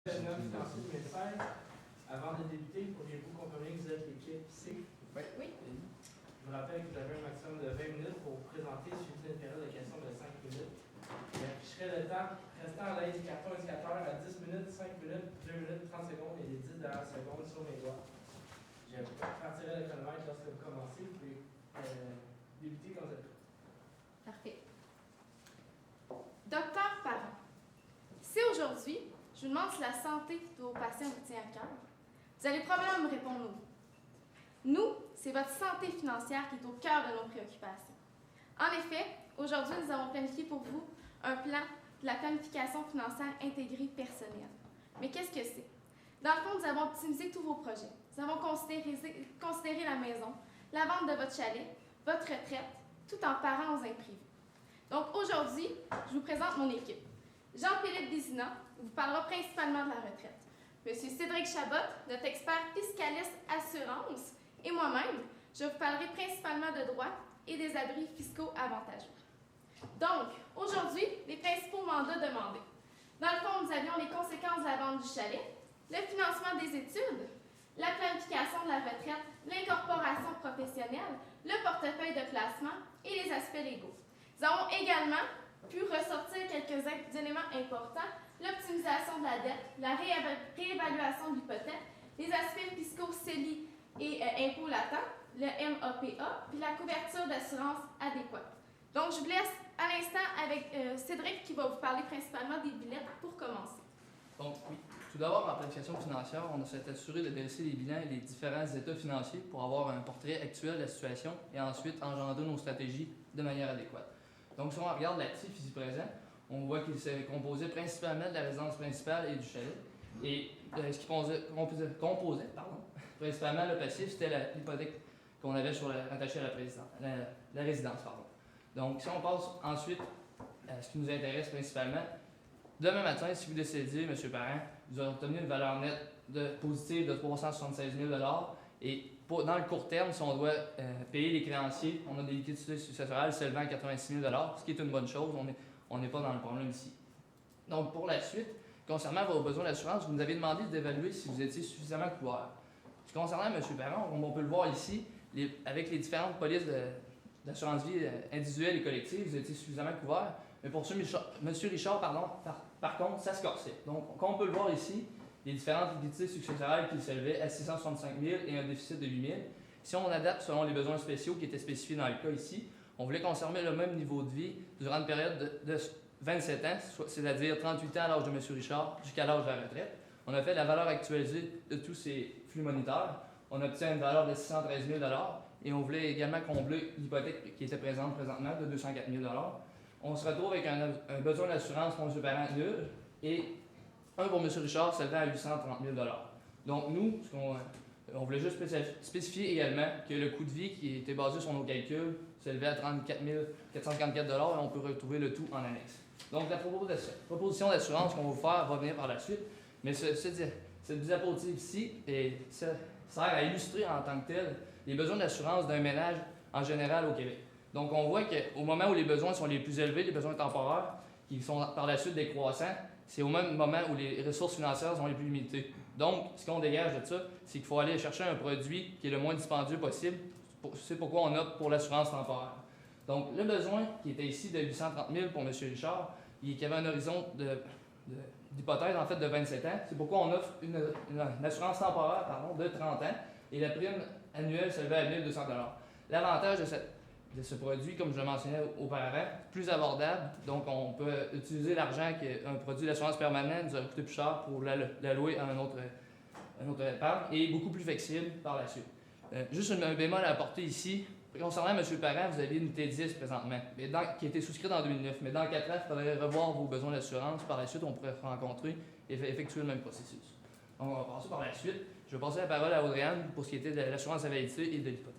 Financier 2016. Avant de débuter, pourriez-vous confirmer que vous êtes l'équipe C? Oui. Je vous rappelle que vous avez un maximum de 20 minutes pour vous présenter suivi d'une période de questions de 5 minutes. J'afficherai le temps restant à l'aide du carton indicateur à 10 minutes, 5 minutes, 2 minutes, 30 secondes et les 10 dernières secondes sur mes doigts. Je partirai le chronomètre lorsque vous commencez. Vous pouvez débuter quand vous êtes prêt. Parfait. Docteur Parent, si aujourd'hui, je vous demande si la santé de vos patients vous tient à cœur, vous allez probablement me répondre oui. Nous, c'est votre santé financière qui est au cœur de nos préoccupations. En effet, aujourd'hui, nous avons planifié pour vous un plan de la planification financière intégrée personnelle. Mais qu'est-ce que c'est? Dans le fond, nous avons optimisé tous vos projets. Nous avons considéré la maison, la vente de votre chalet, votre retraite, tout en parents aux imprévus. Donc aujourd'hui, je vous présente mon équipe. Jean-Philippe Bézina vous parlera principalement de la retraite. Monsieur Cédric Chabot, notre expert fiscaliste assurance, et moi-même, je vous parlerai principalement de droit et des abris fiscaux avantageux. Donc, aujourd'hui, les principaux mandats demandés. Dans le fond, nous avions les conséquences de la vente du chalet, le financement des études, la planification de la retraite, l'incorporation professionnelle, le portefeuille de placement et les aspects légaux. Nous avons également pu ressortir quelques éléments importants, l'optimisation de la dette, la réévaluation de l'hypothèque, les aspects fiscaux CELI et impôts latents, le MAPA, puis la couverture d'assurance adéquate. Donc, je vous laisse à l'instant avec Cédric qui va vous parler principalement des billets pour commencer. Donc, oui. Tout d'abord, en planification financière, on s'est assuré de dresser les bilans et les différents états financiers pour avoir un portrait actuel de la situation et ensuite engendrer nos stratégies de manière adéquate. Donc, si on regarde l'actif ici présent, on voit qu'il se composait principalement de la résidence principale et du chalet. Et ce qui composait principalement le passif, c'était l'hypothèque qu'on avait rattachée à la résidence. Donc, si on passe ensuite à ce qui nous intéresse principalement, demain matin, si vous décidez, M. Parent, vous avez obtenu une valeur nette positive de 376 000 et dans le court terme, si on doit payer les créanciers, on a des liquidités successorales s'élevant à 86 000 ce qui est une bonne chose. On n'est pas dans le problème ici. Donc, pour la suite, concernant vos besoins d'assurance, vous nous avez demandé d'évaluer si vous étiez suffisamment couvert. Concernant M. Parent, comme on peut le voir ici, avec les différentes polices d'assurance vie individuelle et collective, vous étiez suffisamment couvert. Mais pour M. Richard, par contre, ça se corsait. Donc, comme on peut le voir ici, les différentes liquidités successorales qui s'élevaient à 665 000 et un déficit de 8 000. Si on adapte selon les besoins spéciaux qui étaient spécifiés dans le cas ici, on voulait conserver le même niveau de vie durant une période de 27 ans, c'est-à-dire 38 ans à l'âge de M. Richard jusqu'à l'âge de la retraite. On a fait la valeur actualisée de tous ces flux monétaires. On obtient une valeur de 613 000 et on voulait également combler l'hypothèque qui était présente présentement de 204 000 On se retrouve avec un besoin d'assurance pour M. Parent nul et un pour M. Richard s'élevant à 830 000 Donc nous, on voulait juste spécifier également que le coût de vie qui était basé sur nos calculs s'élevait à 34 454 et on peut retrouver le tout en annexe. Donc la proposition d'assurance qu'on va vous faire va venir par la suite, mais cette diapositive ici sert à illustrer en tant que tel les besoins d'assurance d'un ménage en général au Québec. Donc on voit qu'au moment où les besoins sont les plus élevés, les besoins temporaires, qui sont par la suite décroissants, c'est au même moment où les ressources financières sont les plus limitées. Donc, ce qu'on dégage de ça, c'est qu'il faut aller chercher un produit qui est le moins dispendieux possible. C'est pourquoi on opte pour l'assurance temporaire. Donc, le besoin qui était ici de 830 000 pour M. Richard, qui avait un horizon d'hypothèse en fait de 27 ans, c'est pourquoi on offre une assurance temporaire de 30 ans et la prime annuelle s'élevait à 1 200 $. L'avantage de ce produit, comme je le mentionnais auparavant, plus abordable. Donc, on peut utiliser l'argent qui est un produit d'assurance permanente, nous a coûté plus cher pour l'allouer à un autre épargne et beaucoup plus flexible par la suite. Juste un bémol à apporter ici. Concernant M. Parent, vous avez une T10 présentement, qui a été souscrite en 2009. Mais dans 4 ans, il faudrait revoir vos besoins d'assurance. Par la suite, on pourrait rencontrer et effectuer le même processus. Donc, on va passer par la suite. Je vais passer la parole à Audrey-Anne pour ce qui était de l'assurance invalidité et de l'hypothèque.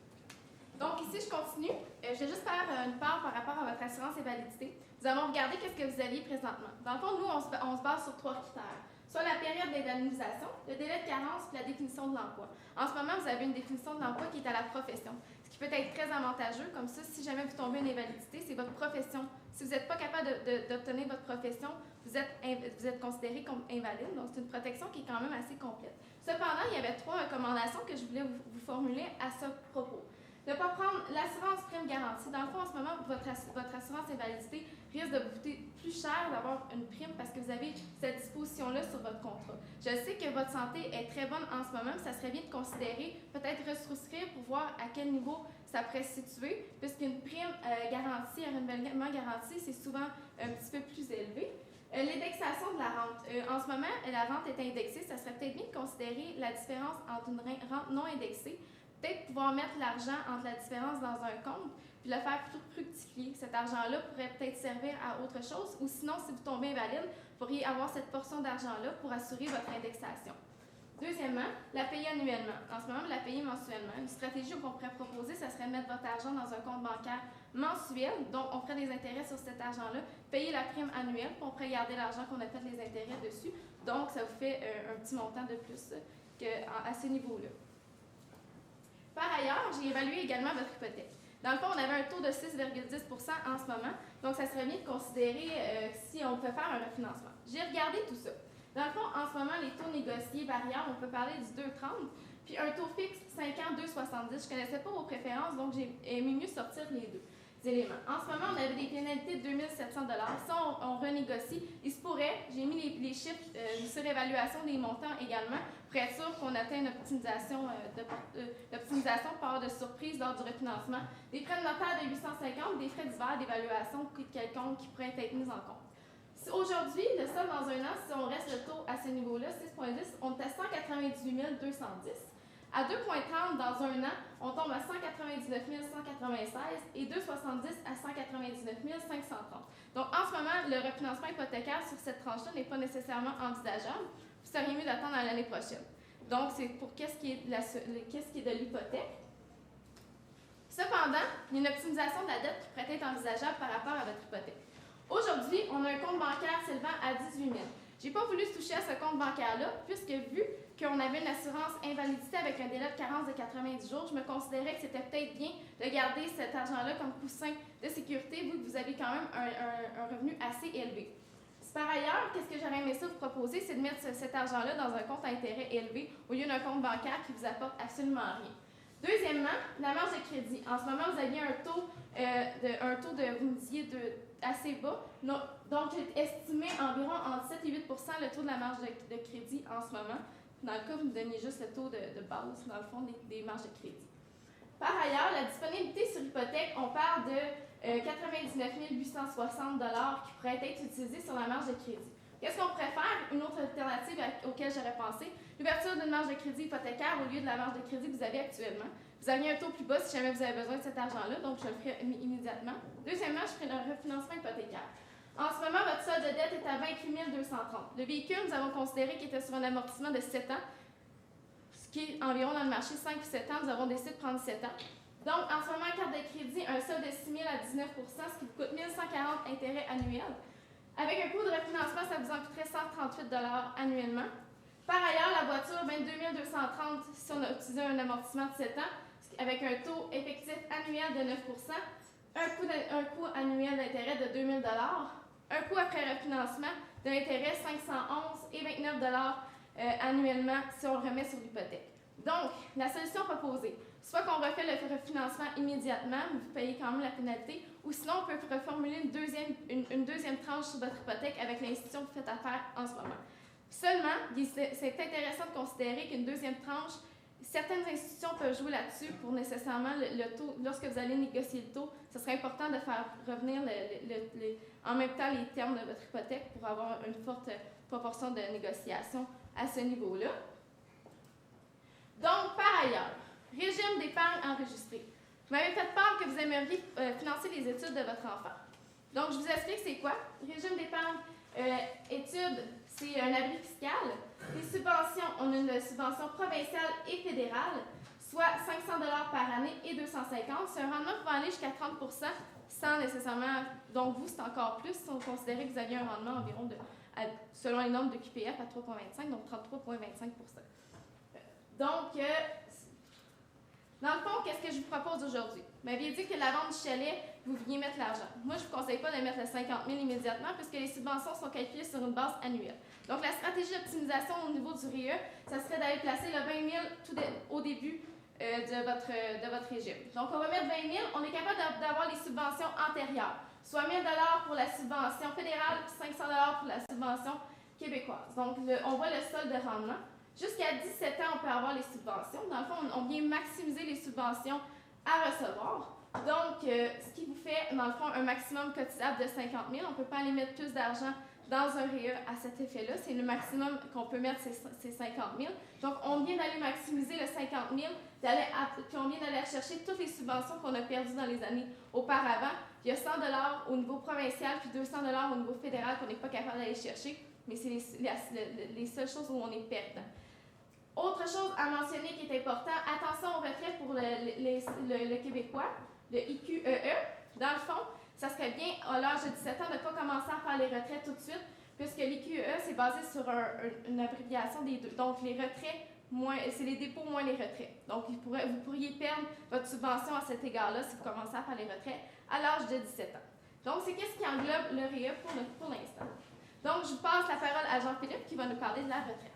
Donc ici, je continue. Je vais juste faire une part par rapport à votre assurance invalidité. Nous allons regarder qu'est-ce que vous aviez présentement. Dans le fond, nous, on se base sur 3 critères. Soit la période période d'indemnisation, le délai de carence et la définition de l'emploi. En ce moment, vous avez une définition de l'emploi qui est à la profession, ce qui peut être très avantageux. Comme ça, si jamais vous tombez en invalidité, c'est votre profession. Si vous n'êtes pas capable d'obtenir votre profession, vous êtes considéré comme invalide. Donc, c'est une protection qui est quand même assez complète. Cependant, il y avait 3 recommandations que je voulais vous formuler à ce propos. Ne pas prendre l'assurance prime garantie. Dans le fond, en ce moment, votre assurance invalidité risque de vous coûter plus cher d'avoir une prime parce que vous avez cette disposition-là sur votre contrat. Je sais que votre santé est très bonne en ce moment, mais ça serait bien de considérer, peut-être resouscrire pour voir à quel niveau ça pourrait se situer, puisqu'une prime garantie, un renouvellement garanti, c'est souvent un petit peu plus élevé. L'indexation de la rente. En ce moment, la rente est indexée. Ça serait peut-être bien de considérer la différence entre une rente non indexée. Peut-être pouvoir mettre l'argent entre la différence dans un compte, puis le faire plutôt fructifier. Cet argent-là pourrait peut-être servir à autre chose, ou sinon, si vous tombez invalide, vous pourriez avoir cette portion d'argent-là pour assurer votre indexation. Deuxièmement, la payer annuellement. En ce moment, la payer mensuellement. Une stratégie qu'on pourrait proposer, ça serait de mettre votre argent dans un compte bancaire mensuel, donc on ferait des intérêts sur cet argent-là, payer la prime annuelle, puis on pourrait garder l'argent qu'on a fait les intérêts dessus. Donc, ça vous fait un petit montant de plus à ce niveau-là. Par ailleurs, j'ai évalué également votre hypothèque. Dans le fond, on avait un taux de 6,10 en ce moment, donc ça serait bien de considérer si on peut faire un refinancement. J'ai regardé tout ça. Dans le fond, en ce moment, les taux négociés variables, on peut parler du 2,30, puis un taux fixe 5 ans, 2,70. Je ne connaissais pas vos préférences, donc j'ai aimé mieux sortir les deux éléments. En ce moment, on avait des pénalités de 2 700 $. Si on renégocie, il se pourrait, j'ai mis les chiffres de surévaluation des montants également, pour être sûr qu'on atteint une optimisation, par de surprise lors du refinancement. Des frais de notaire de 850, des frais divers d'évaluation quelconque qui pourraient être mis en compte. Aujourd'hui, le sol dans un an, si on reste le taux à ce niveau-là, 6,10, on est à 198 210. À 2,30 dans un an, on tombe à 199 196 et 2,70 à 199 530. Donc, en ce moment, le refinancement hypothécaire sur cette tranche-là n'est pas nécessairement envisageable. Vous seriez mieux d'attendre à l'année prochaine. Donc, c'est pour qu'est-ce qui est de l'hypothèque. Cependant, il y a une optimisation de la dette qui pourrait être envisageable par rapport à votre hypothèque. Aujourd'hui, on a un compte bancaire s'élevant à 18 000. Je n'ai pas voulu toucher à ce compte bancaire-là, puisque vu qu'on avait une assurance invalidité avec un délai de carence de 90 jours, je me considérais que c'était peut-être bien de garder cet argent-là comme coussin de sécurité, vu que vous avez quand même un revenu assez élevé. Par ailleurs, qu'est-ce que j'aurais aimé ça vous proposer, c'est de mettre cet argent-là dans un compte à intérêt élevé au lieu d'un compte bancaire qui vous apporte absolument rien. Deuxièmement, la marge de crédit. En ce moment, vous aviez un taux vous me disiez, assez bas. Donc, j'ai estimé environ entre 7 et 8 le taux de la marge de crédit en ce moment. Dans le cas, vous me donniez juste le taux de base, dans le fond, des marges de crédit. Par ailleurs, la disponibilité sur hypothèque, on parle de 99 860 $ qui pourraient être utilisés sur la marge de crédit. Qu'est-ce qu'on pourrait faire? Une autre alternative auquel j'aurais pensé, l'ouverture d'une marge de crédit hypothécaire au lieu de la marge de crédit que vous avez actuellement. Vous aviez un taux plus bas si jamais vous avez besoin de cet argent-là, donc je le ferai immédiatement. Deuxièmement, je ferai un refinancement hypothécaire. En ce moment, votre solde de dette est à 28 230. Le véhicule, nous avons considéré qu'il était sur un amortissement de 7 ans, ce qui est environ dans le marché 5 ou 7 ans. Nous avons décidé de prendre 7 ans. Donc, en ce moment, carte de crédit, un solde de 6 000 à 19 ce qui vous coûte 1 140 intérêts annuels. Avec un coût de refinancement, ça vous en coûterait 138 $ annuellement. Par ailleurs, la voiture, 22 230 si on a utilisé un amortissement de 7 ans, avec un taux effectif annuel de 9 un coût annuel d'intérêt de 2 000 $, un coût après refinancement de l'intérêt 511 et 29 $ annuellement si on le remet sur l'hypothèque. Donc, la solution proposée, soit qu'on refait le refinancement immédiatement, vous payez quand même la pénalité, ou sinon on peut reformuler une deuxième tranche sur votre hypothèque avec l'institution que vous faites affaire en ce moment. Seulement, c'est intéressant de considérer qu'une deuxième tranche, certaines institutions peuvent jouer là-dessus pour nécessairement le taux. Lorsque vous allez négocier le taux, ce serait important de faire revenir en même temps les termes de votre hypothèque pour avoir une forte proportion de négociation à ce niveau-là. Donc, par ailleurs, régime d'épargne enregistré. Vous m'avez fait part que vous aimeriez financer les études de votre enfant. Donc, je vous explique c'est quoi. Régime d'épargne études, c'est un abri fiscal. Les subventions, on a une subvention provinciale et fédérale, soit 500 $ par année et 250. C'est un rendement pouvant aller jusqu'à 30 sans nécessairement... Donc, vous, c'est encore plus si on considérait que vous aviez un rendement environ selon les normes de QPF à 3,25, donc 33,25 Donc, dans le fond, qu'est-ce que je vous propose aujourd'hui? Vous m'aviez dit que la vente du chalet, vous veniez mettre l'argent. Moi, je ne vous conseille pas de mettre les 50 000 immédiatement puisque les subventions sont calculées sur une base annuelle. Donc, la stratégie d'optimisation au niveau du RIE, ça serait d'aller placer le 20 000 au début de votre régime. Donc, on va mettre 20 000. On est capable d'avoir les subventions antérieures, soit 1 000 $ pour la subvention fédérale et 500 $ pour la subvention québécoise. Donc, on voit le solde de rendement. Jusqu'à 17 ans, on peut avoir les subventions. Dans le fond, on vient maximiser les subventions à recevoir. Donc, ce qui vous fait, dans le fond, un maximum cotisable de 50 000. On ne peut pas aller mettre plus d'argent dans un RIE à cet effet-là. C'est le maximum qu'on peut mettre, c'est 50 000. Donc, on vient d'aller maximiser le 50 000, puis on vient d'aller chercher toutes les subventions qu'on a perdues dans les années auparavant. Il y a 100 $ au niveau provincial, puis 200 $ au niveau fédéral qu'on n'est pas capable d'aller chercher, mais c'est les seules choses où on est perdant. Autre chose à mentionner qui est important, attention aux retraites pour le Québécois, le IQEE. Dans le fond, ça serait bien, à l'âge de 17 ans, de ne pas commencer à faire les retraites tout de suite, puisque l'IQEE, c'est basé sur une abréviation des deux. Donc, les retraits, c'est les dépôts moins les retraits. Donc, vous pourriez perdre votre subvention à cet égard-là si vous commencez à faire les retraits à l'âge de 17 ans. Donc, c'est qu'est-ce qui englobe le RIE pour l'instant. Donc, je vous passe la parole à Jean-Philippe qui va nous parler de la retraite.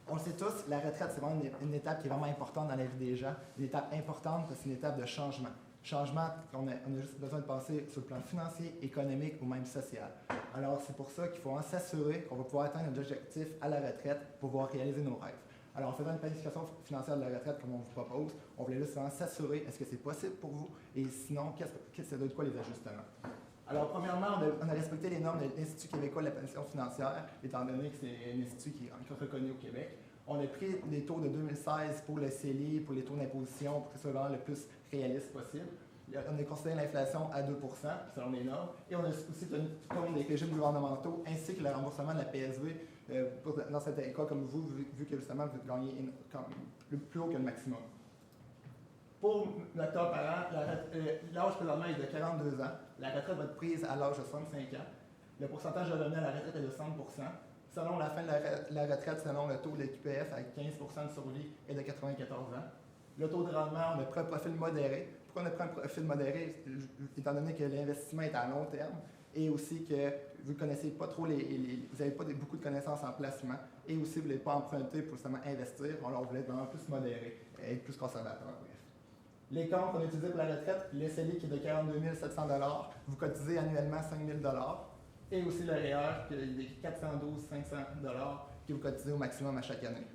On le sait tous, la retraite, c'est vraiment une étape qui est vraiment importante dans la vie des gens. Une étape importante parce que c'est une étape de changement. Changement, on a juste besoin de penser sur le plan financier, économique ou même social. Alors, c'est pour ça qu'il faut s'assurer qu'on va pouvoir atteindre nos objectifs à la retraite pour pouvoir réaliser nos rêves. Alors, en faisant une planification financière de la retraite comme on vous propose, on voulait juste vraiment s'assurer est-ce que c'est possible pour vous et sinon, ça doit être quoi les ajustements. Alors, premièrement, on a respecté les normes de l'Institut québécois de la planification financière, étant donné que c'est un institut qui est encore reconnu au Québec. On a pris les taux de 2016 pour le CELI, pour les taux d'imposition, pour que ce soit vraiment le plus réaliste possible. On a considéré l'inflation à 2 selon les normes. Et on a aussi tenu compte des régimes gouvernementaux ainsi que le remboursement de la PSV dans cet cas comme vous, vu que justement vous gagnez le plus haut que le maximum. Pour l'octobre par an, l'âge présentement est de 42 ans. La retraite va être prise à l'âge de 65 ans. Le pourcentage de revenu à la retraite est de 100 selon la fin de la retraite, selon le taux de QPF, avec 15 de survie, est de 94 ans. Le taux de rendement, on a pris un profil modéré. Pourquoi on a pris un profil modéré? Étant donné que l'investissement est à long terme et aussi que vous ne connaissez pas trop vous n'avez pas beaucoup de connaissances en placement et aussi vous ne voulez pas emprunter pour justement investir. Alors, on voulait être vraiment plus modéré et être plus conservateur. Bref. Les comptes qu'on a utilisés pour la retraite, le CELI qui est de 42 700 $, vous cotisez annuellement 5 000 $. Et aussi le REER qui est de 412 500 $ que vous cotisez au maximum à chaque année.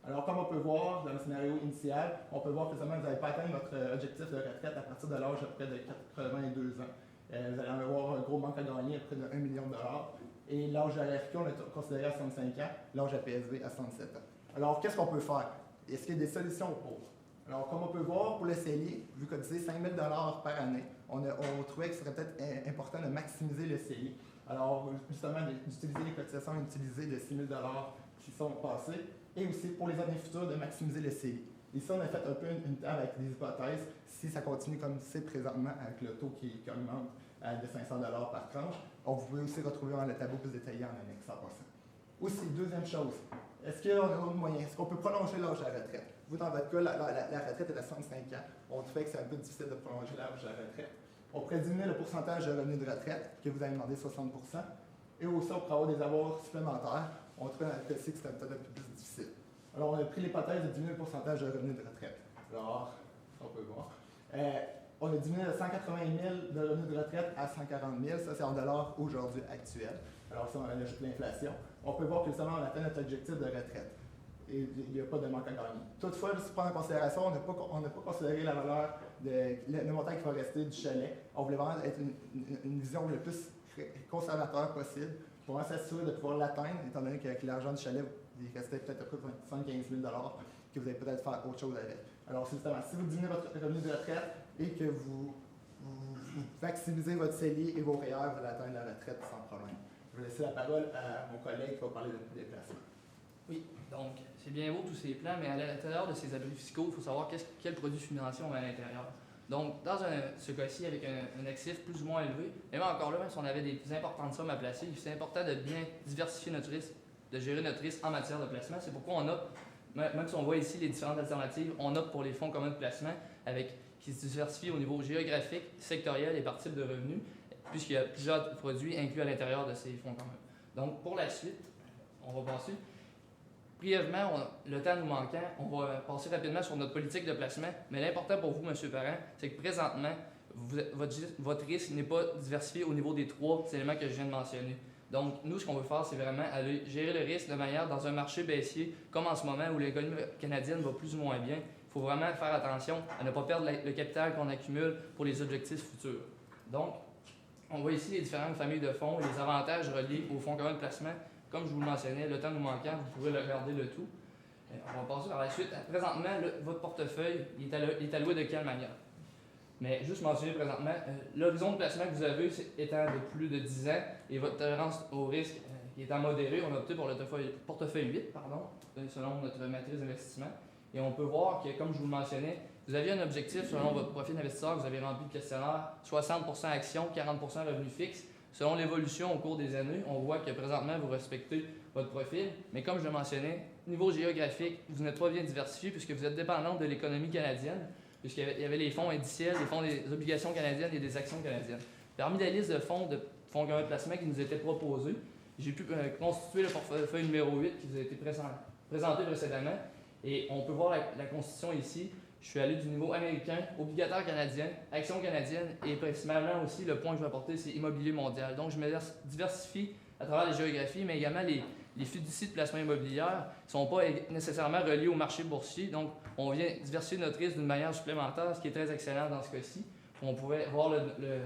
Alors, comme on peut voir dans le scénario initial, on peut voir que seulement vous n'avez pas atteint votre objectif de retraite à partir de l'âge à peu près de 82 ans. Vous allez en avoir un gros manque à gagner à près de 1 million $. Et l'âge de la RFQ, on l'a considéré à 65 ans, l'âge à PSV à 67 ans. Alors, qu'est-ce qu'on peut faire? Est-ce qu'il y a des solutions pour? Alors, comme on peut voir, pour le CELI, vous cotisez 5 000 $ par année. On trouvait que ce serait peut-être important de maximiser le CELI. Alors, justement, d'utiliser les cotisations utilisées de 6 000 $ qui sont passées, et aussi pour les années futures, de maximiser le CELI. Ici, on a fait un peu une table avec des hypothèses, si ça continue comme c'est présentement, avec le taux qui augmente de 500 $ par tranche. Vous pouvez aussi retrouver le tableau plus détaillé en annexe en passant. Aussi, deuxième chose, est-ce qu'il y a un autre moyen? Est-ce qu'on peut prolonger l'âge de la retraite? Vous, dans votre cas, la retraite est à 65 ans. On fait que c'est un peu difficile de prolonger l'âge de la retraite. On pourrait diminuer le pourcentage de revenus de retraite, que vous avez demandé 60 %. Et aussi, on pourrait avoir des avoirs supplémentaires. On trouve dans le cas-ci que c'est peut-être un peu plus difficile. Alors, on a pris l'hypothèse de diminuer le pourcentage de revenus de retraite. Alors, on peut voir. On a diminué de 180 000 de revenus de retraite à 140 000. Ça, c'est en dollars aujourd'hui actuels. Alors, si on ajoute l'inflation, on peut voir que justement, on atteint notre objectif de retraite. Et il n'y a pas de manque à gagner. Toutefois, juste pour prendre en considération, on n'a pas considéré la valeur, le montant qui va rester du chalet. On voulait vraiment être une vision le plus conservateur possible pour s'assurer de pouvoir l'atteindre, étant donné qu'avec l'argent du chalet, il restait peut-être à peu près 75 000 $ que vous allez peut-être faire autre chose avec. Alors, justement, si vous diminuez votre revenu de retraite et que vous maximisez votre CELI et vos REER, vous allez atteindre la retraite sans problème. Je vais laisser la parole à mon collègue qui va parler de déplacement. Oui, donc c'est bien beau tous ces plans, mais à l'intérieur de ces abris fiscaux, il faut savoir quels produits financiers on met à l'intérieur. Donc, dans ce cas-ci, avec un actif plus ou moins élevé, même encore là, même si on avait des plus importantes sommes à placer, c'est important de bien diversifier notre risque, de gérer notre risque en matière de placement. C'est pourquoi on opte, même si on voit ici les différentes alternatives, on opte pour les fonds communs de placement qui se diversifient au niveau géographique, sectoriel et par type de revenus, puisqu'il y a plusieurs produits inclus à l'intérieur de ces fonds communs. Donc, pour la suite, on va passer. Brièvement, le temps nous manquant, on va passer rapidement sur notre politique de placement, mais l'important pour vous, M. Parent, c'est que présentement, votre risque n'est pas diversifié au niveau des 3 éléments que je viens de mentionner. Donc, nous, ce qu'on veut faire, c'est vraiment aller gérer le risque de manière dans un marché baissier, comme en ce moment où l'économie canadienne va plus ou moins bien. Il faut vraiment faire attention à ne pas perdre le capital qu'on accumule pour les objectifs futurs. Donc, on voit ici les différentes familles de fonds et les avantages reliés aux fonds communs de placement. Comme je vous le mentionnais, le temps nous manquant, vous pourrez regarder le tout. On va passer par la suite. Présentement, votre portefeuille il est alloué de quelle manière? Mais juste mentionner présentement, l'horizon de placement que vous avez étant de plus de 10 ans et votre tolérance au risque qui est en modéré, on a opté pour le portefeuille 8, selon notre matrice d'investissement. Et on peut voir que, comme je vous le mentionnais, vous aviez un objectif selon votre profil d'investisseur, vous avez rempli le questionnaire, 60% actions, 40% revenus fixes. Selon l'évolution au cours des années, on voit que présentement, vous respectez votre profil. Mais comme je le mentionnais, niveau géographique, vous n'êtes pas bien diversifié puisque vous êtes dépendant de l'économie canadienne, puisqu'il y avait les fonds indiciels, les fonds des obligations canadiennes et des actions canadiennes. Parmi la liste de fonds communs de placement qui nous étaient proposés, j'ai pu constituer le portefeuille numéro 8 qui vous a été présenté précédemment. Et on peut voir la constitution ici. Je suis allé du niveau américain, obligataire canadien, action canadienne et principalement aussi le point que je vais apporter, c'est immobilier mondial. Donc je me diversifie à travers les géographies, mais également les fiducies de placement immobilier ne sont pas nécessairement reliés au marché boursier. Donc on vient diversifier notre risque d'une manière supplémentaire, ce qui est très excellent dans ce cas-ci. On pouvait voir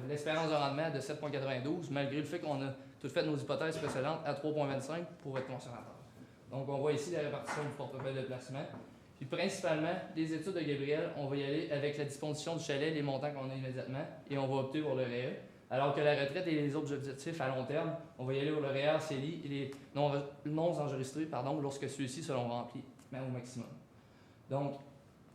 l'expérience de rendement de 7,92 malgré le fait qu'on a tout fait nos hypothèses précédentes à 3,25 pour être conservateur. Donc on voit ici la répartition du portefeuille de placement. Puis principalement, les études de Gabriel, on va y aller avec la disposition du chalet, les montants qu'on a immédiatement, et on va opter pour le REER. Alors que la retraite et les autres objectifs à long terme, on va y aller pour le REER, CELI et les non enregistrés, lorsque ceux-ci seront remplis, même au maximum. Donc,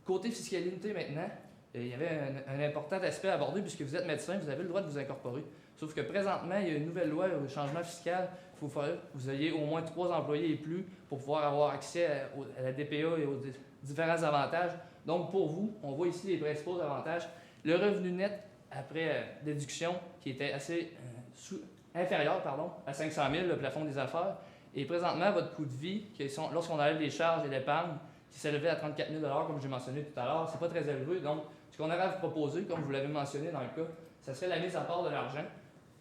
côté fiscalité maintenant, il y avait un important aspect à aborder puisque vous êtes médecin, vous avez le droit de vous incorporer. Sauf que présentement, il y a une nouvelle loi au changement fiscal. Il faut que vous ayez au moins 3 employés et plus pour pouvoir avoir accès à la DPA et aux différents avantages. Donc, pour vous, on voit ici les principaux avantages. Le revenu net après déduction qui était assez inférieur à 500 000, le plafond des affaires. Et présentement, votre coût de vie, lorsqu'on enlève les charges et l'épargne, qui s'élevait à 34 000 comme j'ai mentionné tout à l'heure, c'est pas très élevé. Donc, ce qu'on aurait à vous proposer, comme vous l'avez mentionné dans le cas, ça serait la mise à part de l'argent.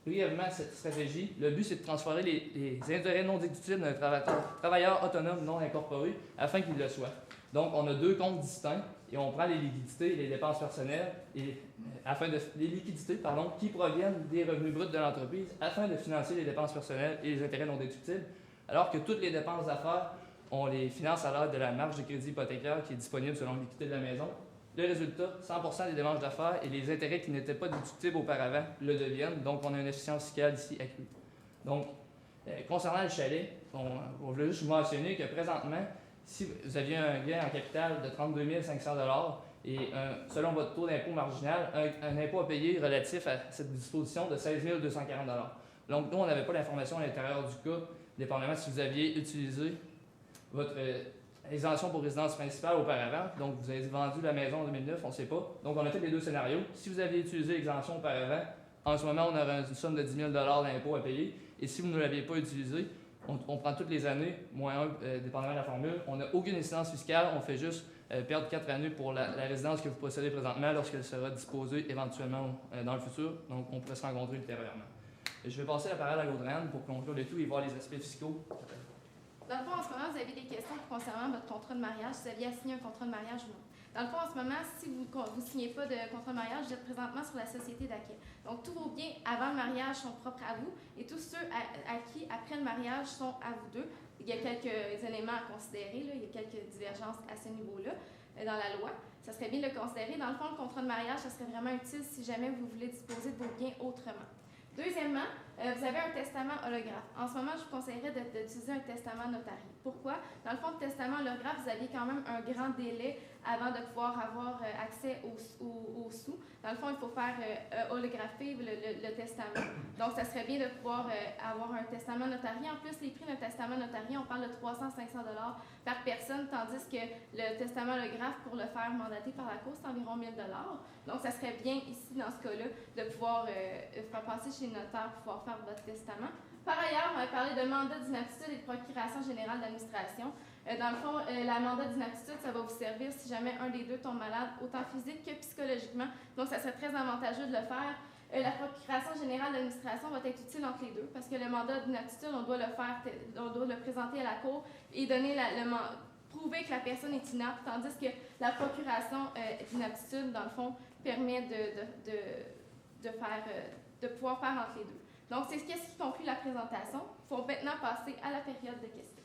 Brièvement, cette stratégie, le but, c'est de transférer les intérêts non déductibles d'un travailleur autonome non incorporé afin qu'il le soit. Donc, on a 2 comptes distincts et on prend les liquidités et les dépenses personnelles les liquidités qui proviennent des revenus bruts de l'entreprise afin de financer les dépenses personnelles et les intérêts non déductibles, alors que toutes les dépenses d'affaires, on les finance à l'aide de la marge de crédit hypothécaire qui est disponible selon l'équité de la maison. Le résultat, 100% des dépenses d'affaires et les intérêts qui n'étaient pas déductibles auparavant le deviennent. Donc, on a une efficience fiscale ici accrue. Donc, concernant le chalet, on voulait juste vous mentionner que présentement, si vous aviez un gain en capital de 32 500 $, et selon votre taux d'impôt marginal, un impôt à payer relatif à cette disposition de 16 240 $. Donc, nous, on n'avait pas l'information à l'intérieur du cas, dépendamment si vous aviez utilisé votre exemption pour résidence principale auparavant. Donc, vous avez vendu la maison en 2009, on ne sait pas. Donc, on a fait les 2 scénarios. Si vous aviez utilisé l'exemption auparavant, en ce moment, on aurait une somme de 10 000 $ d'impôt à payer. Et si vous ne l'aviez pas utilisé, on prend toutes les années, moins 1, dépendamment de la formule. On n'a aucune incidence fiscale, on fait juste perdre 4 années pour la résidence que vous possédez présentement lorsqu'elle sera disposée éventuellement dans le futur. Donc, on pourrait se rencontrer ultérieurement. Et je vais passer la parole à Gaudriane pour conclure le tout et voir les aspects fiscaux. Dans le fond, en ce moment, vous avez des questions concernant votre contrat de mariage, si vous aviez à signer un contrat de mariage ou non. Dans le fond, en ce moment, si vous ne signez pas de contrat de mariage, vous êtes présentement sur la société d'acquis. Donc, tous vos biens avant le mariage sont propres à vous et tous ceux acquis après le mariage sont à vous deux. Il y a quelques éléments à considérer, là. Il y a quelques divergences à ce niveau-là dans la loi. Ça serait bien de le considérer. Dans le fond, le contrat de mariage, ça serait vraiment utile si jamais vous voulez disposer de vos biens autrement. Deuxièmement, vous avez un testament holographe. En ce moment, je vous conseillerais d'utiliser un testament notarié. Pourquoi? Dans le fond, le testament holographe, vous aviez quand même un grand délai avant de pouvoir avoir accès aux sous. Dans le fond, il faut faire holographier le testament. Donc, ça serait bien de pouvoir avoir un testament notarié. En plus, les prix d'un testament notarié, on parle de 300-500 $ par personne, tandis que le testament holographe, pour le faire mandater par la Cour, c'est environ 1 000 $. Donc, ça serait bien ici, dans ce cas-là, de pouvoir faire passer chez le notaire pour pouvoir faire votre testament. Par ailleurs, on va parler de mandat d'inaptitude et de procuration générale d'administration. Dans le fond, la mandat d'inaptitude, ça va vous servir si jamais un des deux tombe malade, autant physique que psychologiquement. Donc, ça serait très avantageux de le faire. La procuration générale d'administration va être utile entre les deux parce que le mandat d'inaptitude, on doit le présenter à la Cour et donner prouver que la personne est inapte, tandis que la procuration d'inaptitude, dans le fond, permet de pouvoir faire entre les deux. Donc, c'est ce qui conclut la présentation. Il faut maintenant passer à la période de questions.